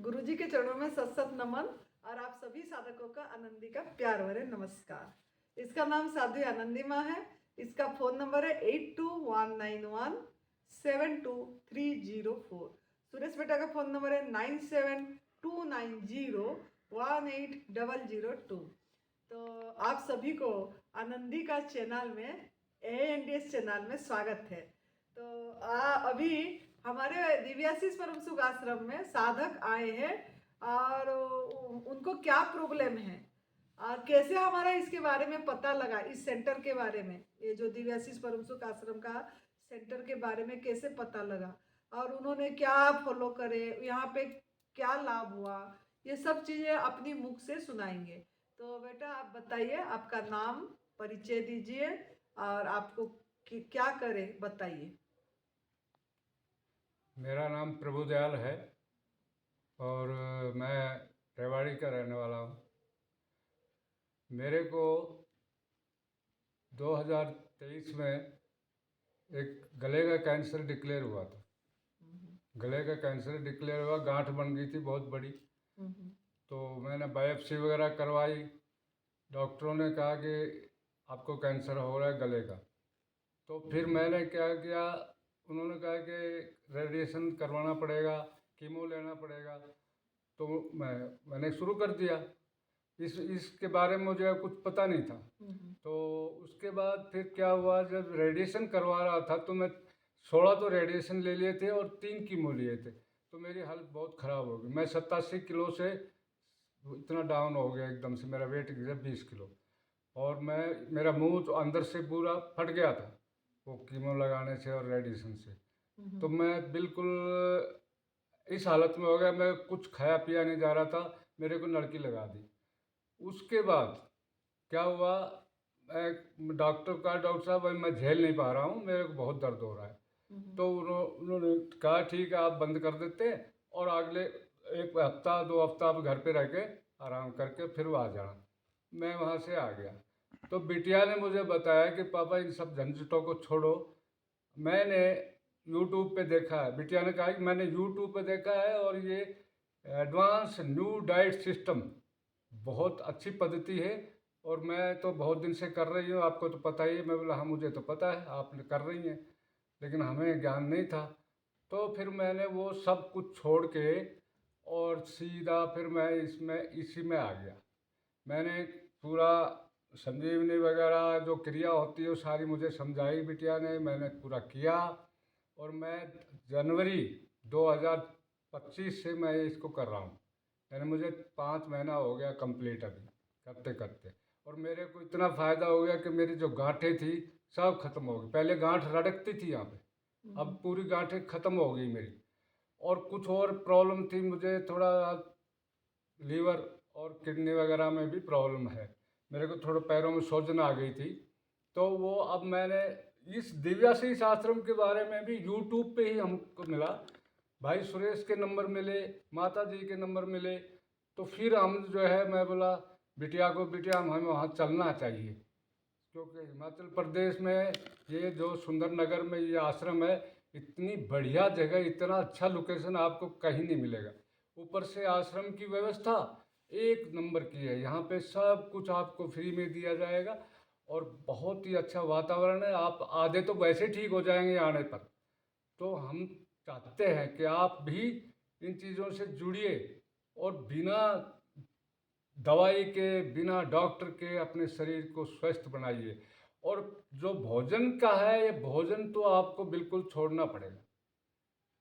गुरुजी के चरणों में सत सत नमन और आप सभी साधकों का आनंदी का प्यार भरे नमस्कार। इसका नाम साध्वी आनंदी माँ है। इसका फोन नंबर है 8219172304। सुरेश बेटा का फोन नंबर है 9729018002। तो आप सभी को आनंदी का चैनल में ANDS चैनल में स्वागत है। तो अभी हमारे दिव्याशीष परम सुख आश्रम में साधक आए हैं और उनको क्या प्रॉब्लम है और कैसे हमारा इसके बारे में पता लगा, इस सेंटर के बारे में, ये जो दिव्याशीष परम सुख आश्रम का सेंटर के बारे में कैसे पता लगा और उन्होंने क्या फॉलो करे, यहाँ पे क्या लाभ हुआ, ये सब चीज़ें अपनी मुख से सुनाएंगे। तो बेटा आप बताइए, आपका नाम परिचय दीजिए और आपको क्या करे बताइए। मेरा नाम प्रभुदयाल है और मैं रेवाड़ी का रहने वाला हूँ। मेरे को 2023 में एक गले का कैंसर डिक्लेयर हुआ था। गले का कैंसर डिक्लेयर हुआ, गांठ बन गई थी बहुत बड़ी। तो मैंने बायोप्सी वगैरह करवाई। डॉक्टरों ने कहा कि आपको कैंसर हो रहा है गले का। तो फिर मैंने क्या किया, उन्होंने कहा कि रेडिएशन करवाना पड़ेगा, कीमो लेना पड़ेगा। तो मैंने शुरू कर दिया। इसके बारे में मुझे कुछ पता नहीं था। तो उसके बाद फिर क्या हुआ, जब रेडिएशन करवा रहा था तो मैं 16 तो रेडिएशन ले लिए थे और 3 कीमो लिए थे। तो मेरी हालत बहुत ख़राब हो गई। मैं 87 किलो से इतना डाउन हो गया एकदम से, मेरा वेट गिरा 20 किलो। और मेरा मुंह तो अंदर से पूरा फट गया था वो कीमो लगाने से और रेडिएशन से। तो मैं बिल्कुल इस हालत में हो गया, मैं कुछ खाया पिया नहीं जा रहा था। मेरे को लड़की लगा दी। उसके बाद क्या हुआ, डॉक्टर साहब भाई मैं झेल नहीं पा रहा हूँ, मेरे को बहुत दर्द हो रहा है। तो उन्होंने कहा ठीक है आप बंद कर देते हैं और अगले 1 हफ्ता 2 हफ्ता आप घर पे रह के आराम करके फिर आ जाना। मैं वहाँ से आ गया। तो बिटिया ने मुझे बताया कि पापा इन सब झंझटों को छोड़ो। मैंने यूट्यूब पे देखा है, बिटिया ने कहा कि मैंने यूट्यूब पे देखा है और ये एडवांस न्यू डाइट सिस्टम बहुत अच्छी पद्धति है और मैं तो बहुत दिन से कर रही हूँ, आपको तो पता ही है। मैं बोला हाँ मुझे तो पता है आप कर रही हैं, लेकिन हमें ज्ञान नहीं था। तो फिर मैंने वो सब कुछ छोड़ के और सीधा फिर मैं इसी में आ गया। मैंने पूरा संजीवनी वगैरह जो क्रिया होती है वो सारी मुझे समझाई बिटिया ने, मैंने पूरा किया। और मैं जनवरी 2025 से मैं इसको कर रहा हूँ। यानी मुझे 5 महीना हो गया कंप्लीट अभी करते करते। और मेरे को इतना फ़ायदा हो गया कि मेरी जो गांठें थी सब खत्म हो गई। पहले गांठ रड़कती थी यहाँ पे, अब पूरी गांठें खत्म हो गई मेरी। और कुछ और प्रॉब्लम थी मुझे, थोड़ा लीवर और किडनी वगैरह में भी प्रॉब्लम है। मेरे को थोड़ा पैरों में सूजन आ गई थी। तो वो अब मैंने इस दिव्याशीष आश्रम के बारे में भी यूट्यूब पे ही हमको मिला। भाई सुरेश के नंबर मिले, माता जी के नंबर मिले। तो फिर हम जो है, मैं बोला बिटिया को, बिटिया हमें वहाँ चलना चाहिए, क्योंकि हिमाचल प्रदेश में ये जो सुंदरनगर में ये आश्रम है, इतनी बढ़िया जगह, इतना अच्छा लोकेशन आपको कहीं नहीं मिलेगा। ऊपर से आश्रम की व्यवस्था 1 नंबर की है। यहाँ पे सब कुछ आपको फ्री में दिया जाएगा और बहुत ही अच्छा वातावरण है। आप आधे तो वैसे ठीक हो जाएंगे आने पर। तो हम चाहते हैं कि आप भी इन चीज़ों से जुड़िए और बिना दवाई के, बिना डॉक्टर के अपने शरीर को स्वस्थ बनाइए। और जो भोजन का है, ये भोजन तो आपको बिल्कुल छोड़ना पड़ेगा।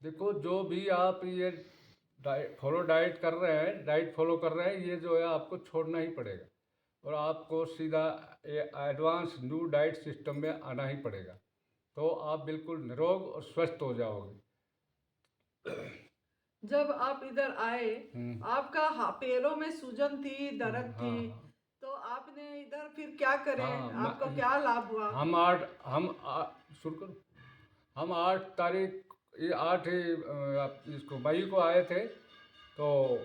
देखो जो भी आप ये डाइट कर रहे हैं, डाइट फॉलो कर रहे हैं, ये जो है आपको छोड़ना ही पड़ेगा और आपको सीधा एडवांस न्यू डाइट सिस्टम में आना ही पड़ेगा। तो आप बिल्कुल निरोग और स्वस्थ हो जाओगे। जब आप इधर आए, आपका पैरों में सूजन थी, दर्द थी, हाँ तो आपने इधर फिर क्या करे, हाँ आपको क्या लाभ हुआ? हम आठ हम शुरू करो। हम 8 तारीख, ये 8 इसको मई को आए थे। तो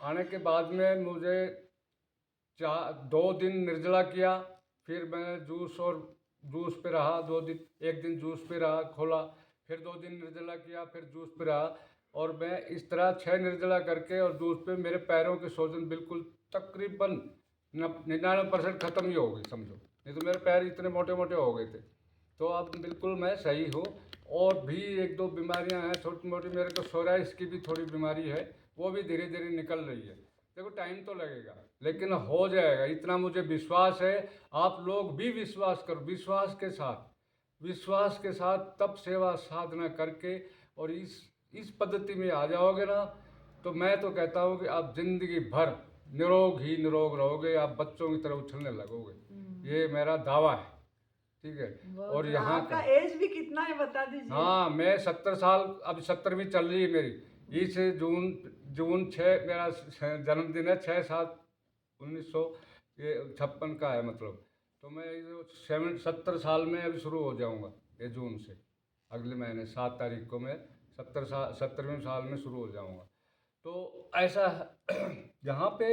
आने के बाद में मुझे 2 दिन निर्जला किया। फिर मैं जूस पे रहा 2 दिन। 1 दिन जूस पे रहा खोला, फिर 2 दिन निर्जला किया, फिर जूस पे रहा। और मैं इस तरह 6 निर्जला करके और दूध पे मेरे पैरों की सूजन बिल्कुल तकरीबन 99% ख़त्म ही हो गई समझो, नहीं तो मेरे पैर इतने मोटे मोटे हो गए थे। तो अब बिल्कुल मैं सही हूँ। और भी एक दो बीमारियां हैं छोटी मोटी, मेरे को सोराइस की भी थोड़ी बीमारी है, वो भी धीरे धीरे निकल रही है। देखो टाइम तो लगेगा लेकिन हो जाएगा, इतना मुझे विश्वास है। आप लोग भी विश्वास करो, विश्वास के साथ तब सेवा साधना करके और इस पद्धति में आ जाओगे ना, तो मैं तो कहता हूँ कि आप जिंदगी भर निरोग ही निरोग रहोगे, आप बच्चों की तरह उछलने लगोगे। ये मेरा दावा है, ठीक है। और यहाँ आपका का एज भी कितना है बता दीजिए। हाँ, मैं 70 साल, अब 70वीं चल रही है मेरी। इस जून जून 6 मेरा जन्मदिन है, 6/7/1956 का है मतलब। तो मैं 70 साल में अभी शुरू हो जाऊंगा ये जून से, अगले महीने 7 तारीख को मैं 70वें साल में शुरू हो जाऊंगा। तो ऐसा यहाँ पे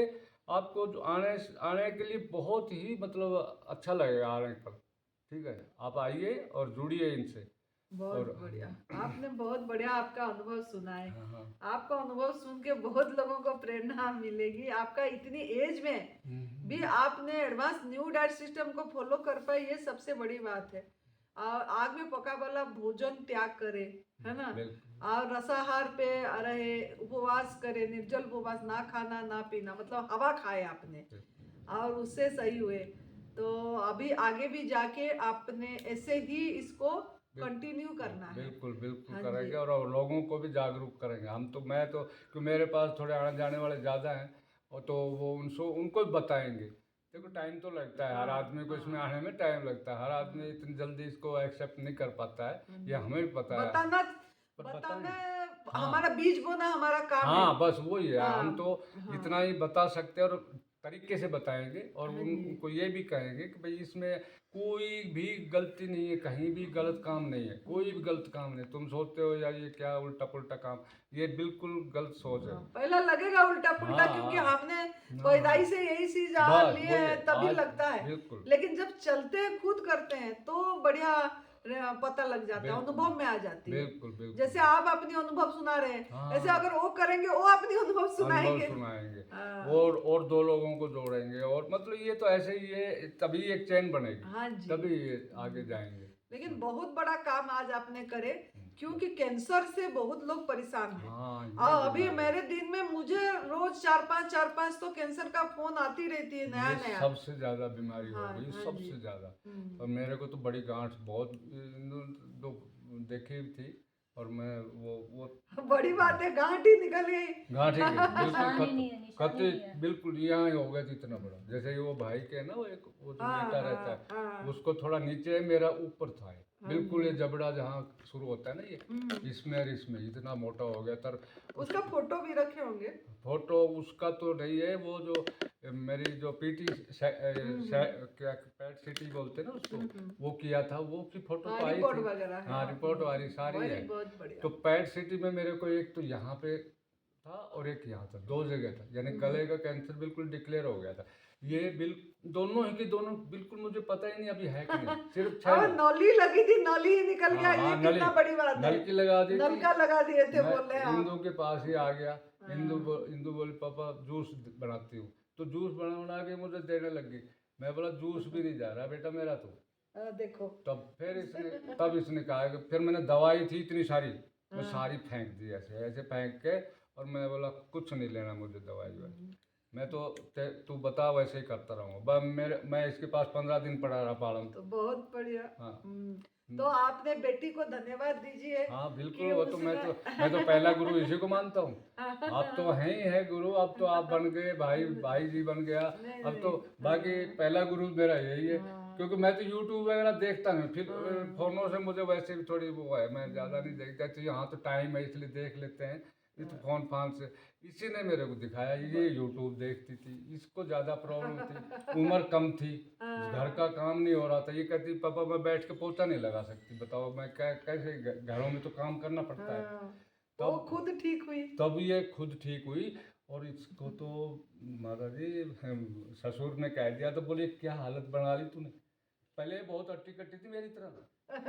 आपको जो आने आने के लिए बहुत ही मतलब अच्छा लगेगा आने पर, ठीक है। आप आइए और जुड़िए इनसे। बहुत और बढ़िया, आपने बहुत बढ़िया आपका अनुभव सुना है। हाँ हाँ आपका अनुभव सुन के बहुत लोगों को प्रेरणा मिलेगी। आपका इतनी एज में भी आपने एडवांस न्यू डाइट सिस्टम को फॉलो कर पाए, ये सबसे बड़ी बात है। और आग में पका वाला भोजन त्याग करे, है ना, और रसाहार पे रहे, उपवास करे, निर्जल उपवास, ना खाना ना पीना, मतलब हवा खाए आपने और उससे सही हुए। तो अभी आगे भी जाके आपने ऐसे ही इसको कंटिन्यू करना है। बिल्कुल बिल्कुल हाँ जी। करेंगे और लोगों को भी जागरूक करेंगे हम तो। मैं तो क्योंकि मेरे पास थोड़े आने जाने वाले ज़्यादा हैं, और तो वो उनको भी बताएंगे। देखो टाइम तो लगता है, हर हाँ, आदमी को इसमें हाँ, आने में टाइम लगता है, हर आदमी इतनी जल्दी इसको एक्सेप्ट नहीं कर पाता है, हाँ ये जी। हमें भी पता है। बताना पर बताना बताएंगे, हमारा हाँ बीज बोना हमारा काम है। हाँ, बस वही है, हाँ, हम तो हाँ, इतना ही बता सकते हैं और तरीके से बताएंगे। और हाँ जी। उनको ये भी कहेंगे कि भाई इसमें कोई भी गलती नहीं है, कहीं भी गलत काम नहीं है, कोई भी गलत काम नहीं। तुम सोचते हो यार ये क्या उल्टा पुल्टा काम, ये बिल्कुल गलत सोच है। पहला लगेगा उल्टा पुल्टा, हाँ क्योंकि हाँ हमने हाँ हाँ, पैदाइश से यही चीज बस लिए वही है हैं तभी आज, लगता है। बिल्कुल लेकिन जब चलते हैं खुद करते हैं तो बढ़िया पता लग जाता है, बिल्कुल अनुभव में आ जाती है। बिल्कुल जैसे बिल्कुल। आप अपनी अनुभव सुना रहे हैं, ऐसे हाँ, अगर वो करेंगे वो अपनी अनुभव अनुभव सुनाएंगे। सुनाएंगे हाँ, और दो लोगों को जोड़ेंगे, और मतलब ये तो ऐसे ही है, तभी एक चैन बनेगी, हाँ जी। तभी ये आगे जाएंगे लेकिन इसमें। बहुत बड़ा काम आज आपने करे, क्योंकि कैंसर से बहुत लोग परेशान हैं। हाँ, ये और अभी बीमारी, मेरे दिन में मुझे रोज चार पांच तो कैंसर का फोन आती रहती है, नया ये नया। सबसे ज्यादा बीमारी हो हाँ गई, हाँ जी। सबसे ज्यादा। और मेरे को तो बड़ी गांठ बहुत दो देखी थी, और मैं वो बड़ी बात है, गांठ ही निकल गई। गांठ ही गई बिल्कुल निशान ही खत्म, नहीं है, निशान ही नहीं है। बिल्कुल यहाँ ही हो गया था इतना बड़ा। जैसे वो भाई के है ना, वो जो हाँ बेटा रहता हाँ है, हाँ उसको थोड़ा नीचे है, मेरा ऊपर था ये। हाँ बिल्कुल ये जी। जबड़ा जहाँ शुरू होता है ना, ये इसमें और इसमें इतना मोटा हो गया था। उसका फोटो भी रखे होंगे। फोटो उसका तो नहीं है, वो जो मेरी जो पीटी क्या पैट सिटी बोलते हैं ना उसको, वो किया था, वो की फोटो हाँ, तो आई रिपोर्ट थी। वगैरह है। हाँ, रिपोर्ट वाली सारी है। बहुत बढ़िया। तो पैट सिटी में मेरे को एक तो यहाँ पे था और एक यहाँ था, दो जगह था, यानी गले का कैंसर बिल्कुल डिक्लेयर हो गया था। ये दोनों ही की दोनों बिल्कुल मुझे पता ही नहीं अभी है कि नहीं, सिर्फ 6 और नली लगी थी, नली ही निकल गया, हाँ ये हाँ, कितना बड़ी बात है। नलकी लगा दी थी। नलका लगा दिए थे, बोल रहे हैं मैं आप। इंदू के पास ही आ गया। हाँ। इंदू बोली पापा जूस बनाती हूँ, तो जूस बना बना के मुझे देने लगी। मैं बोला जूस भी नहीं जा रहा बेटा मेरा तो। देखो। तब इसने कहा कि फिर मैंने दवाई थी इतनी सारी, मैं सारी फेंक दी ऐसे ऐसे फेंक के, और मैं बोला कुछ नहीं लेना मुझे दवाई वाई, मैं तो तू बता वैसे ही करता रहूँगा। मैं इसके पास 15 दिन पड़ा रहा पालन। तो बहुत बढ़िया। हाँ तो आपने बेटी को धन्यवाद दीजिए। हाँ बिल्कुल, कि वो तो मैं तो पहला गुरु इसी को मानता हूँ। आप तो हैं ही है गुरु, अब तो आप बन गए भाई जी बन गया। नहीं, अब तो नहीं। बाकी पहला गुरु मेरा यही है, हाँ। क्योंकि मैं तो यूट्यूब वगैरह देखता नहीं, फिर फोनों से मुझे वैसे भी थोड़ी वो है, मैं ज़्यादा नहीं देखता, तो यहाँ तो टाइम है इसलिए देख लेते हैं। ये तो फोन फान से इसी ने मेरे को दिखाया, ये यूट्यूब देखती थी, इसको ज़्यादा प्रॉब्लम थी, उम्र कम थी, घर का काम नहीं हो रहा था। ये कहती पापा मैं बैठ के पोछा नहीं लगा सकती, बताओ मैं कैसे, घरों में तो काम करना पड़ता है। वो खुद ठीक हुई। तब ये खुद ठीक हुई। और इसको तो माता जी ससुर ने कह दिया, तो बोले क्या हालत बना ली तूने। पहले बहुत अट्टी कट्टी थी मेरी तरह,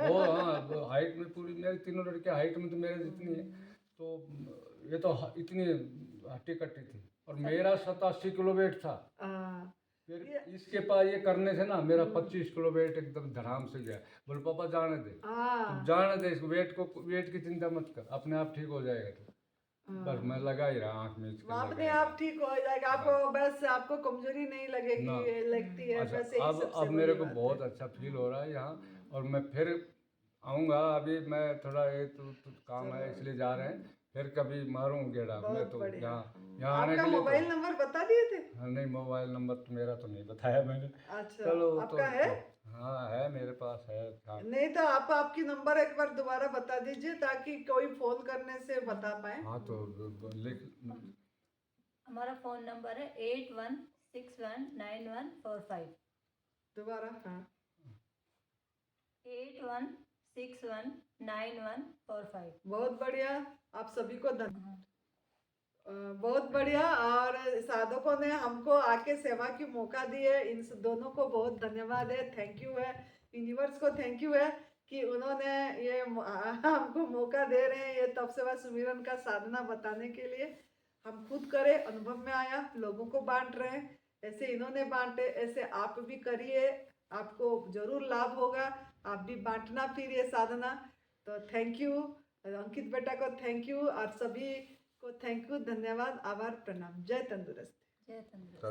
वो हाँ हाइट में पूरी, मेरी तीनों लड़कियां हाइट में तो मेरे जितनी है, तो ये तो इतनी हट्टी कट्टी थी और मेरा 87 किलो वेट था। हाँ, फिर इसके पास ये करने से ना मेरा 25 किलो वेट एकदम धड़ाम से गया। बोले पापा जाने दे, हाँ, तुम जाने दे इसको, वेट की चिंता मत कर, अपने आप ठीक हो जाएगा तो। बस मैं लगा ही रहा आँख में इसके, वो लगा अपने ही आप रहा। ठीक हो जाएगा। आपको बस आपको कमजोरी नहीं लगेगी, ना लगती है, अच्छा, बस यही अब सबसे मेरे बड़ी को बात बहुत है। अच्छा फील हो रहा है यहाँ, और मैं फिर आऊँगा। अभी मैं थोड़ा ये तो काम है चलो, इसलिए जा रहे हैं, फिर कभी मारूँ गेड़ा। मैं बहुत तो बढ़िया। यहाँ आने आपका के लिए तो मोबाइल नंबर बता दिए थे? हाँ, नहीं मोबाइल नंबर तो मेरा तो नहीं बताया मैंने। अच्छा, चलो तो आपका है? हाँ है, मेरे पास है। हाँ नहीं तो आप आपकी नंबर एक बार दोबारा बता दीजिए ताकि कोई फोन करने से बता पाए। हाँ तो लिख। हमारा फ़ोन नंबर है 81619145। दोबारा, हाँ। 81619145। बहुत बढ़िया, आप सभी को बहुत बढ़िया। और साधकों ने हमको आके सेवा की मौका दी है, इन दोनों को बहुत धन्यवाद है, थैंक यू है। यूनिवर्स को थैंक यू है कि उन्होंने ये हमको मौका दे रहे हैं ये तप सेवा सुमिरन का साधना बताने के लिए। हम खुद करें, अनुभव में आया, लोगों को बांट रहे हैं, ऐसे इन्होंने बांटे, ऐसे आप भी करिए, आपको जरूर लाभ होगा। आप भी बांटना फिर ये साधना। तो थैंक यू अंकित बेटा को, थैंक यू, और सभी को थैंक यू, धन्यवाद, आभार, प्रणाम। जय तंदुरुस्त। जय तंदुरुस्त।